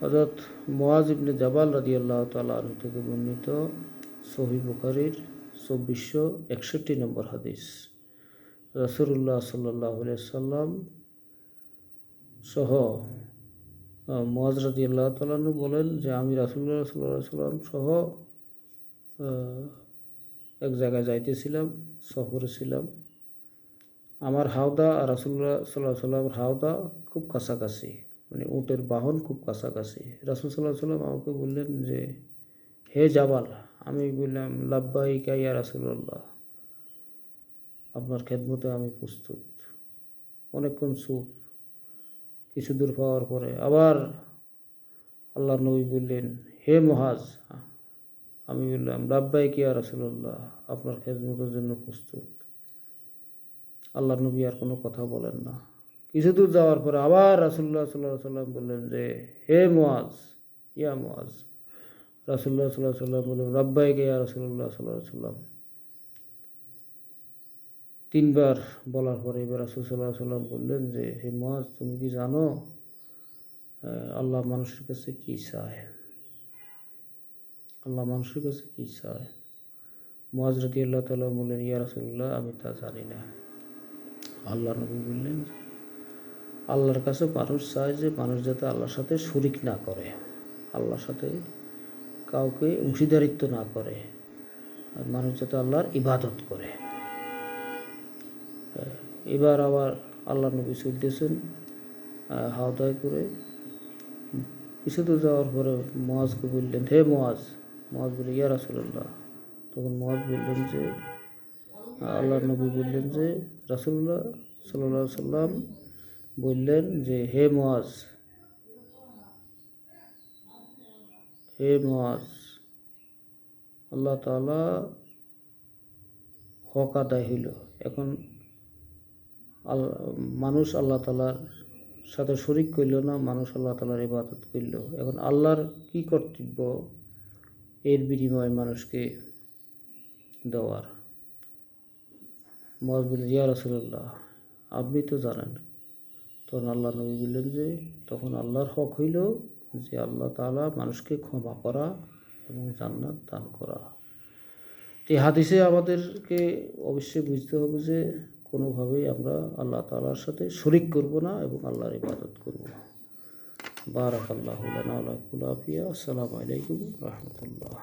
হযরত মুআজ ইবনে জাবাল রাদিয়াল্লাহু তাআলা আনহু থেকে বর্ণিত সহিহ বুখারীর 2461 নম্বর হাদিস। রাসূলুল্লাহ সাল্লাল্লাহু আলাইহি সাল্লাম সহ মুআজ রাদিয়াল্লাহু তাআলা আনহু বলেন যে আমি রাসূলুল্লাহ সাল্লাল্লাহু আলাইহি সাল্লাম সহ এক জায়গায় যাইতেছিলাম, সফরে ছিলাম। আমার হাওদা আর রাসূলুল্লাহ সাল্লাল্লাহু আলাইহি সাল্লামের হাওদা খুব কাছাকাছি, মানে উটের বাহন খুব কাছাকাছি। রাসূল সাল্লাল্লাহু আলাইহি সাল্লাম আমাকে বললেন যে হে জাবাল। আমি বললাম লাব্বাইকা ইয়া রাসূলুল্লাহ, আপনার খেদমতে আমি প্রস্তুত। অনেকক্ষণ চুপ। কিছু দূর পাওয়ার পরে আবার আল্লাহর নবী বললেন হে মুআজ। আমি বললাম লাব্বাইকা ইয়া রাসূলুল্লাহ, আপনার খেদমতের জন্য প্রস্তুত। আল্লাহর নবী আর কোনো কথা বলেন না। কিছু দূর যাওয়ার পরে আবার রাসূলুল্লাহ সাল্লাল্লাহু আলাইহি সাল্লাম বললেন যে হে মুআজ, ইয়া মুআজ। রাসূলুল্লাহ সাল্লাল্লাহু আলাইহি সাল্লাম বললেন লাব্বাইকা ইয়া রাসূলুল্লাহ সাল্লাল্লাহু আলাইহি সাল্লাম। তিনবার বলার পরে এবার রাসূল সাল্লাল্লাহু আলাইহি সাল্লাম বললেন যে হে মুআজ, তুমি কি জানো আল্লাহ মানুষের কাছে কি চায়? আল্লাহ মানুষের কাছে কি চায়? মুআজ রাদিয়াল্লাহু তাআলা বললেন ইয়া রাসূলুল্লাহ, আমি তা জানি না। আল্লাহ নবী বললেন আল্লাহর কাছে মানুষ চায় যে মানুষ যাতে আল্লাহর সাথে শরিক না করে, আল্লাহর সাথে কাউকে অংশীদারিত্ব না করে, আর মানুষ যাতে আল্লাহর ইবাদত করে। এবার আবার আল্লাহ নবী চলতেছেন হাওদায় করে। কিছু দূর যাওয়ার পরে মুআজকে বললেন হে মুআজ। মুআজ বলে ইয়া রাসূলুল্লাহ। তখন মুআজ বললেন যে আল্লাহ নবী বললেন যে রাসূলুল্লাহ সাল্লাল্লাহু আলাইহি সাল্লাম বললেন যে হে মুআজ, হে মুআজ, আল্লাহ তাআলা হক আদায় হইল। এখন মানুষ আল্লাহ তাআলার সাথে শরিক করল না, মানুষ আল্লাহ তাআলার ইবাদত করল। এখন আল্লাহর কি কর্তব্য এর বিনিময়ে মানুষকে দেওয়ার? মুআজ বললেন ইয়া রাসূলুল্লাহ, আপনি তো জানেন। তখন আল্লাহ নবী বললেন যে তখন আল্লাহর হক হইল যে আল্লাহ তাআলা মানুষকে ক্ষমা করা এবং জান্নাত দান করা। এই হাদিসে আমাদেরকে অবশ্যই বুঝতে হবে যে কোনোভাবেই আমরা আল্লাহ তাআলার সাথে শরিক করব না এবং আল্লাহর ইবাদত করব। বারাকাল্লাহু লানা ওয়া লাকুম। আসসালামু আলাইকুম ওয়া রাহমাতুল্লাহ।